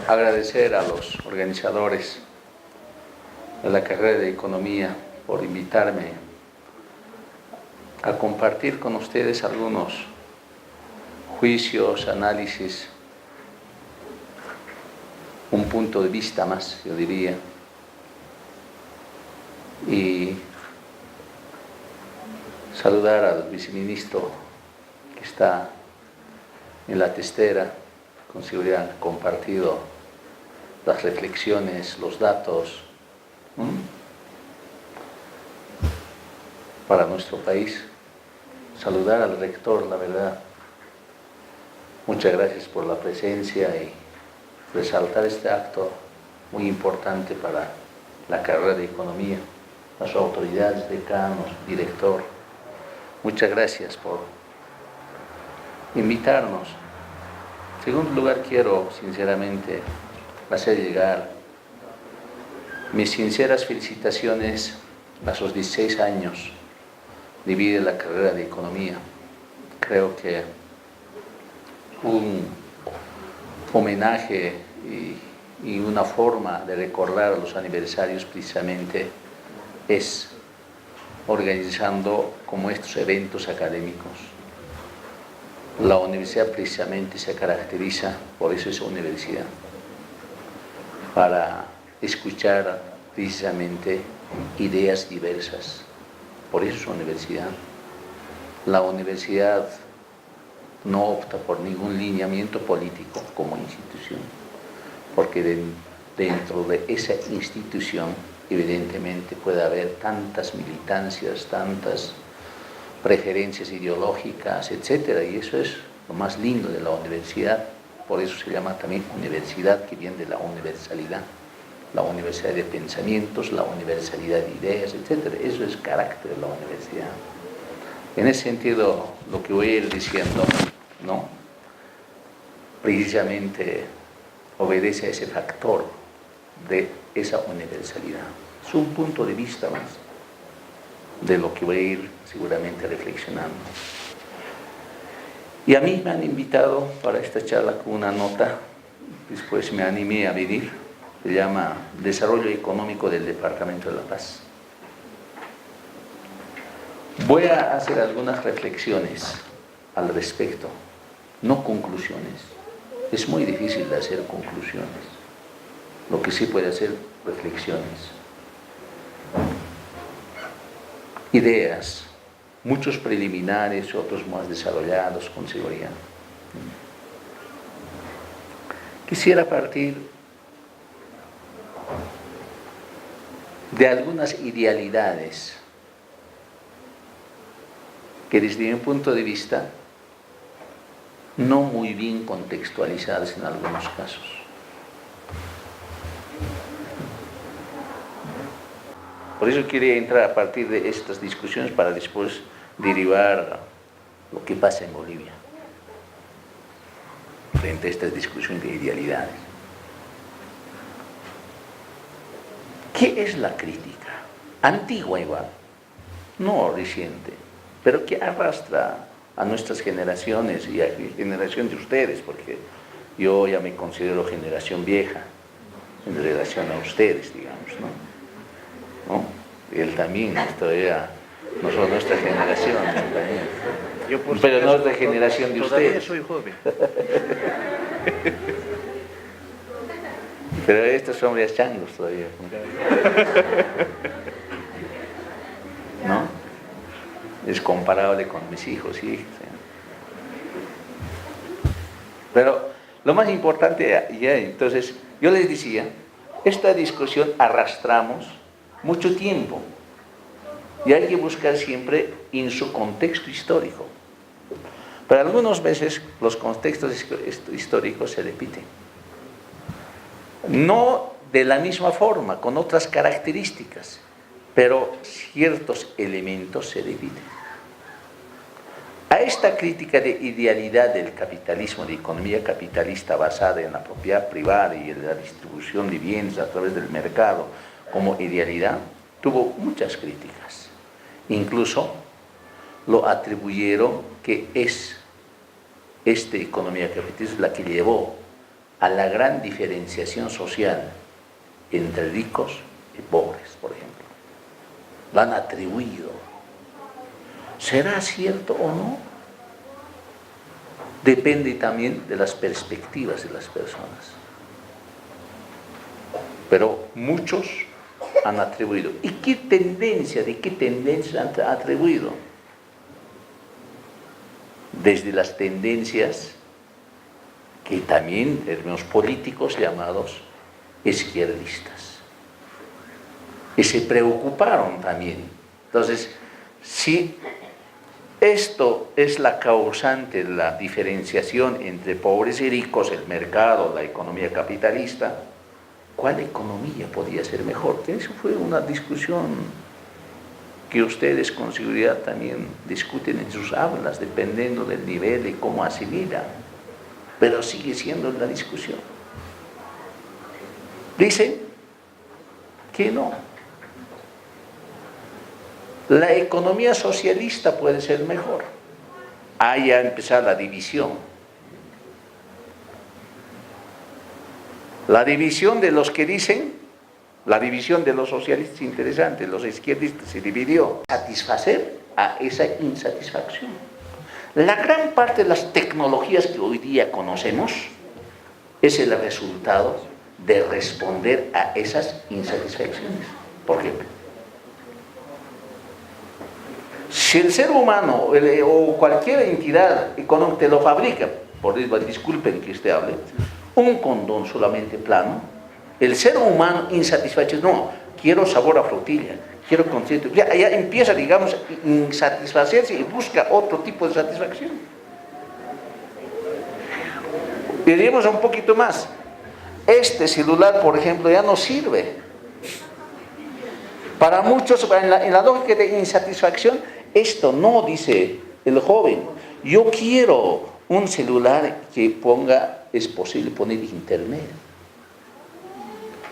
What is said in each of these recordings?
agradecer a los organizadores de la carrera de Economía por invitarme a compartir con ustedes algunos juicios, análisis, un punto de vista más, yo diría, y saludar al viceministro que está en la testera. Con seguridad han compartido las reflexiones, los datos para nuestro país. Saludar al rector, la verdad. Muchas gracias por la presencia y resaltar este acto muy importante para la carrera de Economía. Las autoridades, decanos, director, muchas gracias por invitarnos. En segundo lugar, quiero sinceramente hacer llegar mis sinceras felicitaciones a sus 16 años de vida en la carrera de Economía. Creo que un homenaje y una forma de recordar a los aniversarios precisamente es organizando como estos eventos académicos. La universidad precisamente se caracteriza, por eso es universidad, para escuchar precisamente ideas diversas. Por eso es universidad. La universidad no opta por ningún lineamiento político como institución, porque dentro de esa institución evidentemente puede haber tantas militancias, tantas preferencias ideológicas, etcétera, y eso es lo más lindo de la universidad. Por eso se llama también universidad, que viene de la universalidad, la universalidad de pensamientos, la universalidad de ideas, etcétera. Eso es carácter de la universidad. En ese sentido, lo que voy a ir diciendo, ¿no?, precisamente obedece a ese factor de esa universalidad. Es un punto de vista más de lo que voy a ir seguramente reflexionando. Y a mí me han invitado para esta charla con una nota, después me animé a venir, se llama Desarrollo Económico del Departamento de La Paz. Voy a hacer algunas reflexiones al respecto, no conclusiones. Es muy difícil de hacer conclusiones. Lo que sí puede hacer reflexiones. Ideas, muchos preliminares, otros más desarrollados con seguridad. Quisiera partir de algunas idealidades que desde mi punto de vista no muy bien contextualizadas en algunos casos. Por eso quería entrar a partir de estas discusiones para después derivar lo que pasa en Bolivia frente a estas discusiones de idealidades. ¿Qué es la crítica? Antigua igual, no reciente, pero que arrastra a nuestras generaciones y a la generación de ustedes, porque yo ya me considero generación vieja en relación a ustedes, digamos, ¿no? Él también, todavía, no solo nuestra generación, también. Pero no es la generación de ustedes. Todavía soy joven. Pero estos son ya changos todavía, ¿no? Es comparable con mis hijos y hijas. Pero lo más importante, ya entonces, yo les decía, esta discusión arrastramos mucho tiempo y hay que buscar siempre en su contexto histórico. Pero algunas veces los contextos históricos se repiten. No de la misma forma, con otras características, pero ciertos elementos se repiten. A esta crítica de idealidad del capitalismo, de economía capitalista basada en la propiedad privada y en la distribución de bienes a través del mercado como idealidad, tuvo muchas críticas. Incluso lo atribuyeron que es esta economía capitalista la que llevó a la gran diferenciación social entre ricos y pobres, por ejemplo. Lo han atribuido. ¿Será cierto o no? Depende también de las perspectivas de las personas. Pero muchos han atribuido. ¿Y qué tendencia, de qué tendencia han atribuido? Desde las tendencias que también tenemos políticos llamados izquierdistas, que se preocuparon también. Entonces, si esto es la causante de la diferenciación entre pobres y ricos, el mercado, la economía capitalista, ¿cuál economía podía ser mejor? Eso fue una discusión que ustedes con seguridad también discuten en sus aulas, dependiendo del nivel y cómo asimilan, pero sigue siendo la discusión. Dicen que no. La economía socialista puede ser mejor. Ahí ya empezar la división. La división de los que dicen, la división de los socialistas interesante, los izquierdistas se dividió. Satisfacer a esa insatisfacción. La gran parte de las tecnologías que hoy día conocemos es el resultado de responder a esas insatisfacciones. ¿Por qué? Si el ser humano o cualquier entidad económica te lo fabrica, disculpen que usted hable, un condón solamente plano, el ser humano insatisfecho, no, quiero sabor a frutilla, quiero concierto, ya empieza, digamos, a insatisfacerse y busca otro tipo de satisfacción. Diríamos un poquito más, este celular, por ejemplo, ya no sirve. Para muchos, en la lógica de insatisfacción, esto no, dice el joven, yo quiero un celular que ponga, es posible poner internet.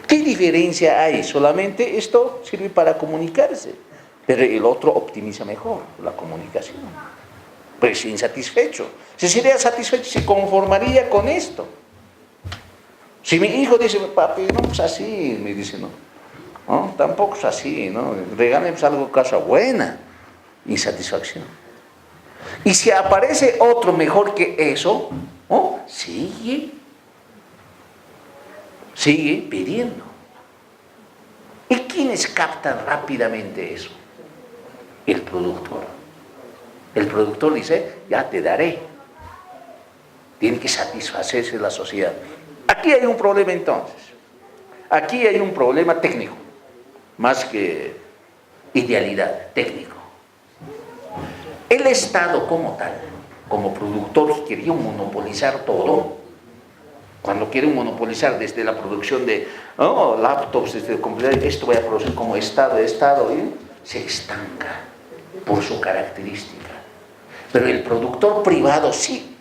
¿Qué diferencia hay? Solamente esto sirve para comunicarse, pero el otro optimiza mejor la comunicación. Pero es insatisfecho. Si sería satisfecho, se conformaría con esto. Si mi hijo dice, papi, no, pues así, me dice, no, tampoco es así, ¿no? Regálame algo, cosa buena, insatisfacción. Y si aparece otro mejor que eso, sigue pidiendo. ¿Y quiénes captan rápidamente eso? El productor. El productor dice, ya te daré. Tiene que satisfacerse la sociedad. Aquí hay un problema entonces. Aquí hay un problema técnico, más que idealidad, técnico. El Estado como tal, como productor, quería monopolizar todo. Cuando quieren monopolizar desde la producción de laptops, desde el computador, esto voy a producir como Estado, se estanca por su característica. Pero el productor privado sí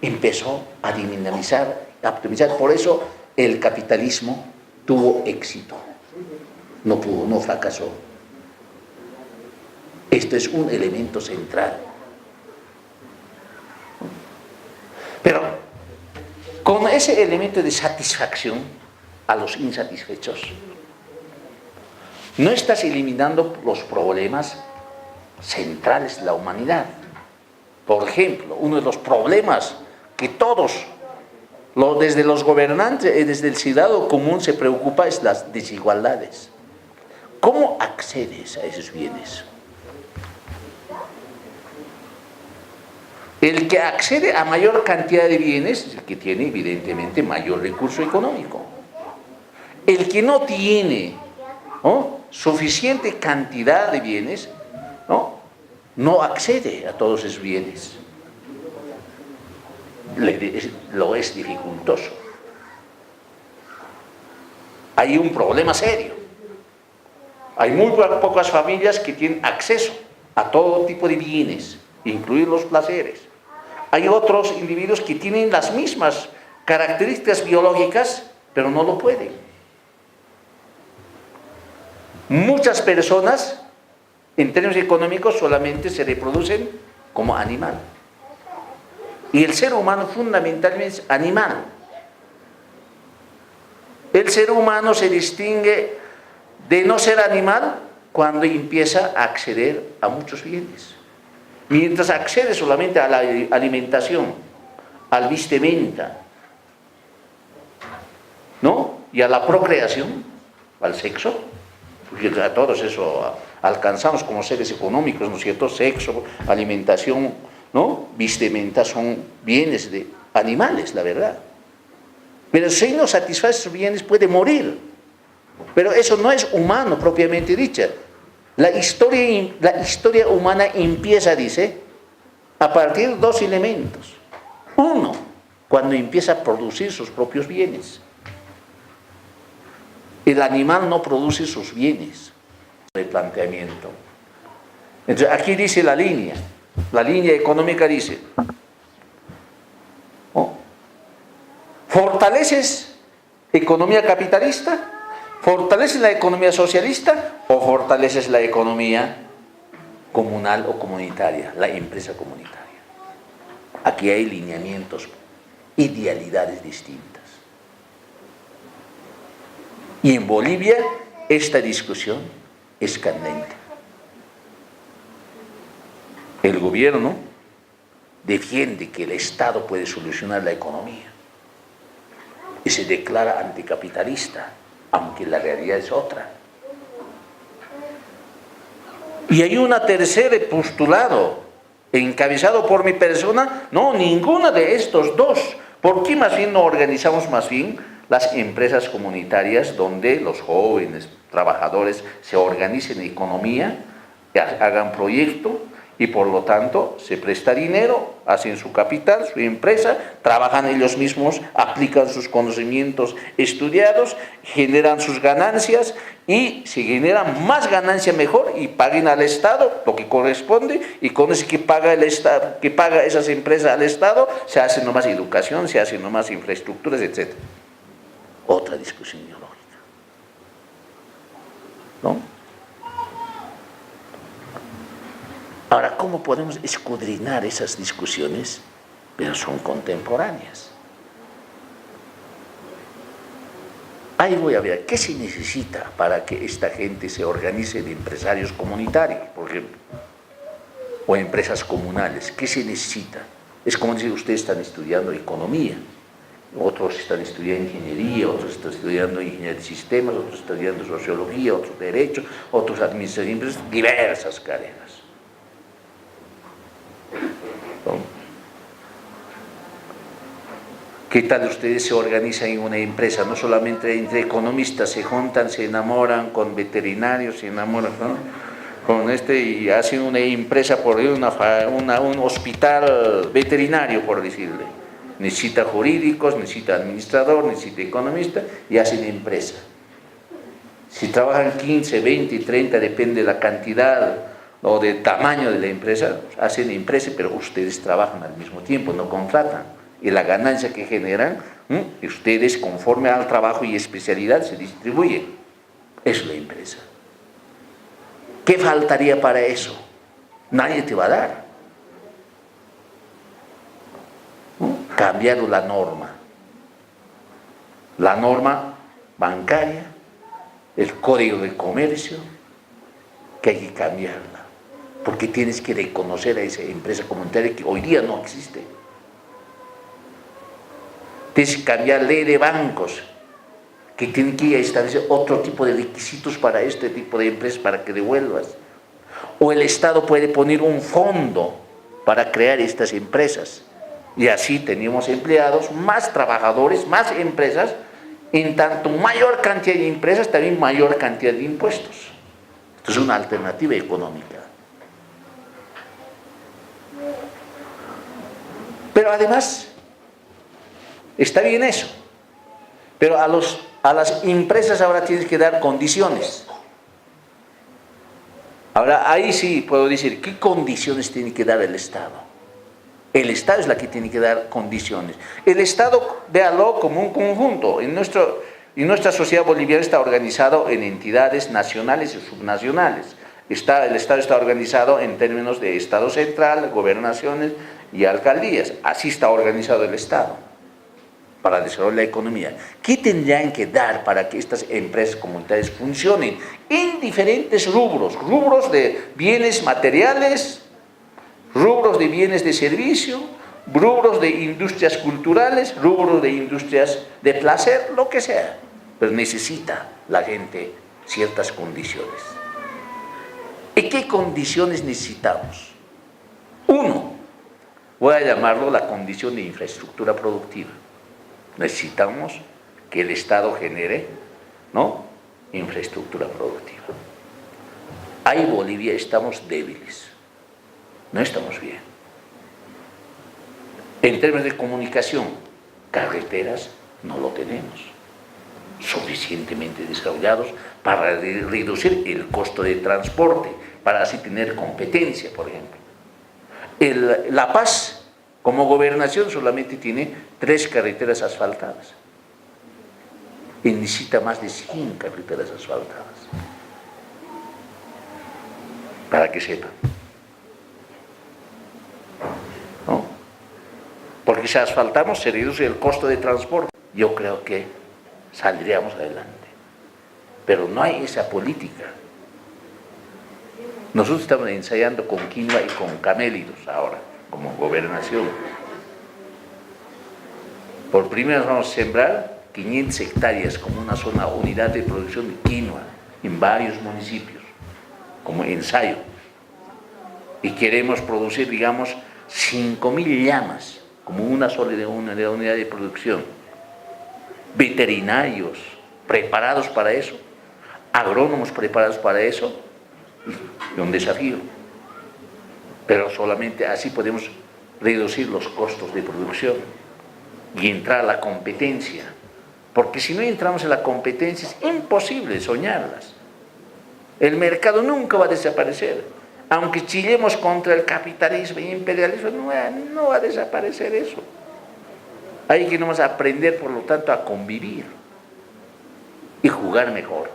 empezó a dinamizar, a optimizar. Por eso el capitalismo tuvo éxito. No fracasó. Esto es un elemento central. Pero con ese elemento de satisfacción a los insatisfechos, no estás eliminando los problemas centrales de la humanidad. Por ejemplo, uno de los problemas que todos, desde los gobernantes y desde el ciudadano común se preocupa es las desigualdades. ¿Cómo accedes a esos bienes? El que accede a mayor cantidad de bienes es el que tiene evidentemente mayor recurso económico. El que no tiene suficiente cantidad de bienes no accede a todos esos bienes. Lo es dificultoso. Hay un problema serio. Hay muy pocas familias que tienen acceso a todo tipo de bienes, incluidos los placeres. Hay otros individuos que tienen las mismas características biológicas, pero no lo pueden. Muchas personas, en términos económicos, solamente se reproducen como animal. Y el ser humano fundamentalmente es animal. El ser humano se distingue de no ser animal cuando empieza a acceder a muchos bienes. Mientras accede solamente a la alimentación, al vestimenta, ¿no? Y a la procreación, al sexo, porque a todos eso alcanzamos como seres económicos, ¿no es cierto? Sexo, alimentación, ¿no? Vestimenta son bienes de animales, la verdad. Pero si no satisface esos bienes puede morir. Pero eso no es humano propiamente dicha. La historia humana empieza, dice, a partir de dos elementos. Uno, cuando empieza a producir sus propios bienes. El animal no produce sus bienes. El planteamiento. Entonces, aquí dice la línea económica dice, ¿oh? ¿Fortaleces economía capitalista? ¿Fortaleces la economía socialista o fortaleces la economía comunal o comunitaria, la empresa comunitaria? Aquí hay lineamientos, idealidades distintas. Y en Bolivia esta discusión es candente. El gobierno defiende que el Estado puede solucionar la economía y se declara anticapitalista, aunque la realidad es otra. Y hay un tercer postulado, encabezado por mi persona, no, ninguna de estos dos. ¿Por qué más bien no organizamos más bien las empresas comunitarias donde los jóvenes trabajadores se organicen en economía, hagan proyecto y por lo tanto se presta dinero, hacen su capital, su empresa, trabajan ellos mismos, aplican sus conocimientos estudiados, generan sus ganancias y si generan más ganancia mejor y paguen al Estado lo que corresponde y con eso que paga el Estado, que paga esas empresas al Estado, se hace nomás educación, se hacen nomás infraestructuras, etc. Otra discusión ideológica, ¿no? Ahora, ¿cómo podemos escudriñar esas discusiones? Pero son contemporáneas. Ahí voy a ver, ¿qué se necesita para que esta gente se organice de empresarios comunitarios, por ejemplo? O empresas comunales, ¿qué se necesita? Es como decir, ustedes están estudiando economía, otros están estudiando ingeniería, otros están estudiando ingeniería de sistemas, otros están estudiando sociología, otros derecho, otros administración, diversas carreras. ¿Qué tal ustedes se organizan en una empresa? No solamente entre economistas se juntan, se enamoran con veterinarios, se enamoran con y hacen una empresa por un hospital veterinario, por decirle. Necesita jurídicos, necesita administrador, necesita economista y hacen empresa. Si trabajan 15, 20, 30, depende de la cantidad o del tamaño de la empresa, hacen empresa, pero ustedes trabajan al mismo tiempo, no contratan. Y la ganancia que generan, ustedes conforme al trabajo y especialidad se distribuyen. Es la empresa. ¿Qué faltaría para eso? Nadie te va a dar. Cambiar la norma bancaria, el código de comercio, que hay que cambiarla, porque tienes que reconocer a esa empresa comunitaria que hoy día no existe. Tienes que cambiar la ley de bancos, que tienen que establecer otro tipo de requisitos para este tipo de empresas para que devuelvas. O el Estado puede poner un fondo para crear estas empresas. Y así tenemos empleados, más trabajadores, más empresas, en tanto mayor cantidad de empresas, también mayor cantidad de impuestos. Esto es una alternativa económica. Pero además, está bien eso, pero a las empresas ahora tienes que dar condiciones. Ahora, ahí sí puedo decir, ¿qué condiciones tiene que dar el Estado? El Estado es la que tiene que dar condiciones. El Estado, véalo como un conjunto. En nuestra sociedad boliviana está organizado en entidades nacionales y subnacionales. El Estado está organizado en términos de Estado central, gobernaciones y alcaldías. Así está organizado el Estado. para desarrollar la economía. ¿Qué tendrían que dar para que estas empresas comunitarias funcionen en diferentes rubros? Rubros de bienes materiales, rubros de bienes de servicio, rubros de industrias culturales, rubros de industrias de placer, lo que sea. Pero necesita la gente ciertas condiciones. ¿Y qué condiciones necesitamos? Uno, voy a llamarlo la condición de infraestructura productiva. Necesitamos que el Estado genere, ¿no?, infraestructura productiva. Ahí Bolivia estamos débiles, no estamos bien. En términos de comunicación, carreteras no lo tenemos suficientemente desarrollados para reducir el costo de transporte, para así tener competencia, por ejemplo. La Paz, como gobernación, solamente tiene 3 carreteras asfaltadas. Y necesita más de 100 carreteras asfaltadas. Para que sepan. ¿No? Porque si asfaltamos se reduce el costo de transporte. Yo creo que saldríamos adelante. Pero no hay esa política. Nosotros estamos ensayando con quinoa y con camélidos ahora, como gobernación. Por primera vez vamos a sembrar 500 hectáreas como una zona, unidad de producción de quinoa en varios municipios, como ensayo. Y queremos producir, digamos, 5.000 llamas, como una sola unidad de producción. Veterinarios preparados para eso, agrónomos preparados para eso, es un desafío. Pero solamente así podemos reducir los costos de producción y entrar a la competencia. Porque si no entramos en la competencia es imposible soñarlas. El mercado nunca va a desaparecer. Aunque chillemos contra el capitalismo y imperialismo, no va a desaparecer eso. Hay que nomás aprender, por lo tanto, a convivir y jugar mejor.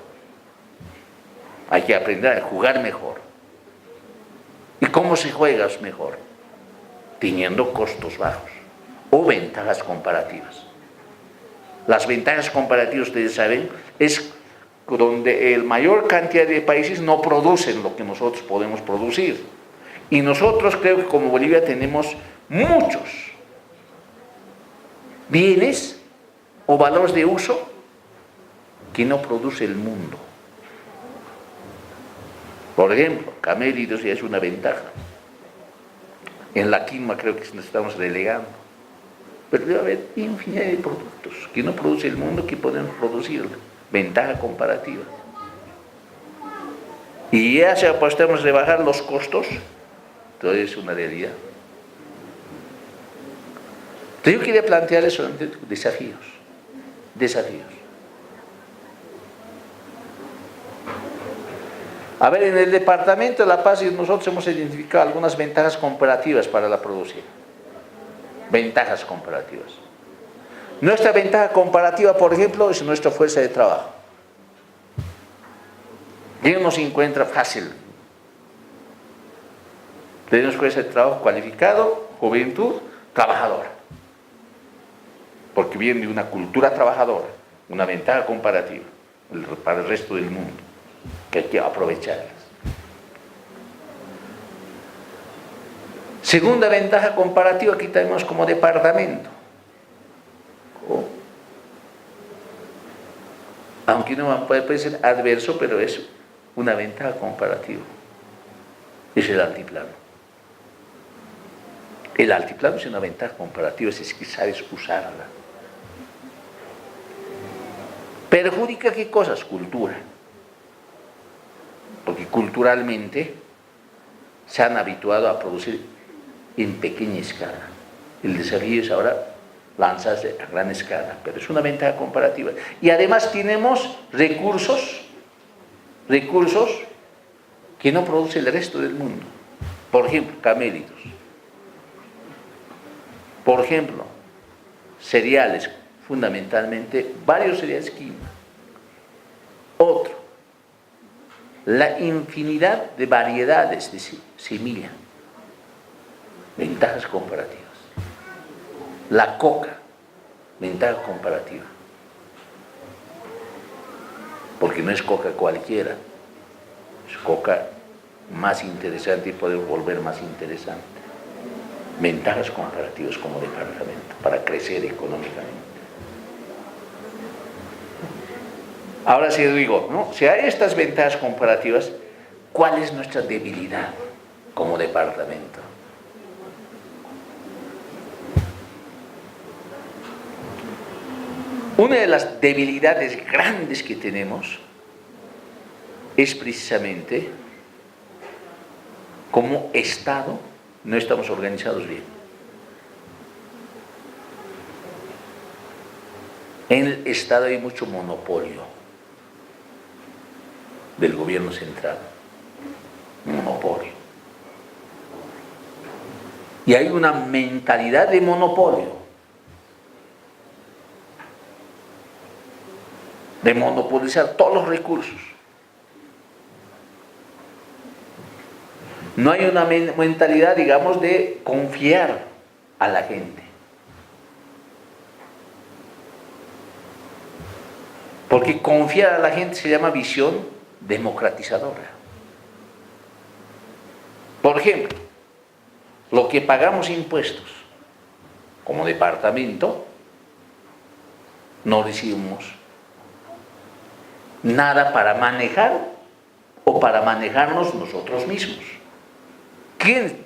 Hay que aprender a jugar mejor. ¿Y cómo se juega mejor? Teniendo costos bajos o ventajas comparativas. Las ventajas comparativas, ustedes saben, es donde la mayor cantidad de países no producen lo que nosotros podemos producir. Y nosotros creo que como Bolivia tenemos muchos bienes o valores de uso que no produce el mundo. Por ejemplo, camélidos ya es una ventaja. En la quinoa creo que nos estamos relegando. Pero debe haber infinidad de productos que no produce el mundo que podemos producir. Ventaja comparativa. Y ya si apostamos a rebajar los costos, entonces es una realidad. Entonces yo quería plantearles solamente desafíos. A ver, en el departamento de La Paz nosotros hemos identificado algunas ventajas comparativas para la producción. Ventajas comparativas. Nuestra ventaja comparativa, por ejemplo, es nuestra fuerza de trabajo. ¿Quién nos encuentra fácil? Tenemos fuerza de trabajo cualificado, juventud, trabajadora. Porque viene de una cultura trabajadora, una ventaja comparativa para el resto del mundo, que hay que aprovecharlas. Segunda ventaja comparativa que tenemos como departamento. Aunque no puede ser adverso, pero es una ventaja comparativa. Es el altiplano. El altiplano es una ventaja comparativa, es que sabes usarla. ¿Perjudica qué cosas? Cultura. Porque culturalmente se han habituado a producir en pequeña escala. El desafío es ahora lanzarse a gran escala, pero es una ventaja comparativa. Y además tenemos recursos que no produce el resto del mundo. Por ejemplo, camélidos. Por ejemplo, cereales, fundamentalmente varios cereales quinoa. Otro, la infinidad de variedades de semilla. Ventajas comparativas. La coca, ventaja comparativa. Porque no es coca cualquiera, es coca más interesante y poder volver más interesante. Ventajas comparativas como departamento para crecer económicamente. Ahora sí digo, ¿no? Si hay estas ventajas comparativas, ¿cuál es nuestra debilidad como departamento? Una de las debilidades grandes que tenemos es precisamente como Estado no estamos organizados bien. En el Estado hay mucho monopolio del gobierno central, monopolio. Y hay una mentalidad de monopolio, de monopolizar todos los recursos. No hay una mentalidad, digamos, de confiar a la gente. Porque confiar a la gente se llama visión democratizadora. Por ejemplo, lo que pagamos impuestos como departamento, no recibimos nada para manejar o para manejarnos nosotros mismos. ¿Quién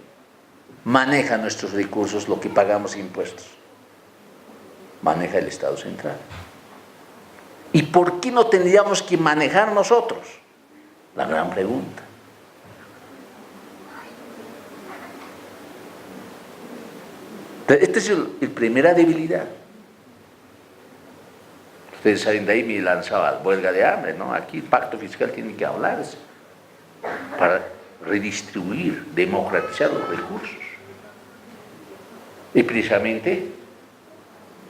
maneja nuestros recursos, lo que pagamos impuestos? Maneja el Estado central. ¿Y por qué no tendríamos que manejar nosotros? La gran pregunta. Esta es la primera debilidad. Ustedes saben, de ahí me lanzaba huelga de hambre, ¿no? Aquí el pacto fiscal tiene que hablarse para redistribuir, democratizar los recursos. Y precisamente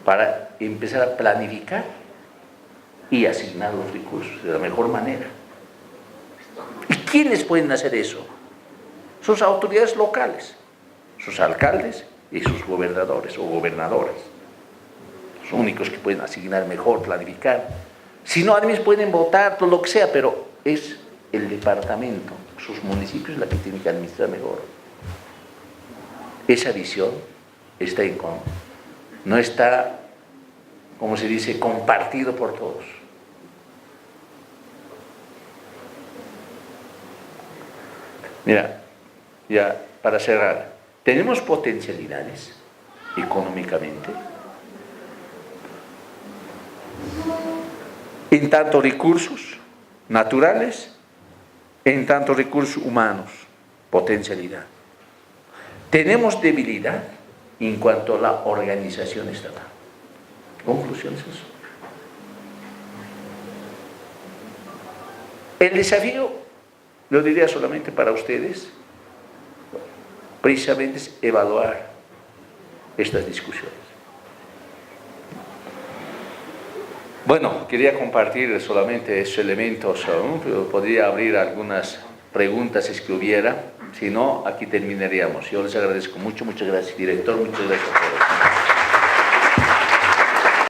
para empezar a planificar y asignar los recursos de la mejor manera. ¿Y quiénes pueden hacer eso? Sus autoridades locales, sus alcaldes y sus gobernadores o gobernadoras. Los únicos que pueden asignar mejor, planificar. Si no, además pueden votar, todo lo que sea, pero es el departamento, sus municipios, la que tiene que administrar mejor. Esa visión está no está, como se dice, compartido por todos. Mira, ya para cerrar, tenemos potencialidades económicamente, en tanto recursos naturales, en tanto recursos humanos, potencialidad. Tenemos debilidad en cuanto a la organización estatal. ¿Conclusión es eso? El desafío, lo diría solamente para ustedes, precisamente es evaluar estas discusiones. Bueno, quería compartir solamente esos elementos, ¿no? Pero podría abrir algunas preguntas si es que hubiera, si no, aquí terminaríamos. Yo les agradezco mucho, muchas gracias, director, muchas gracias a todos.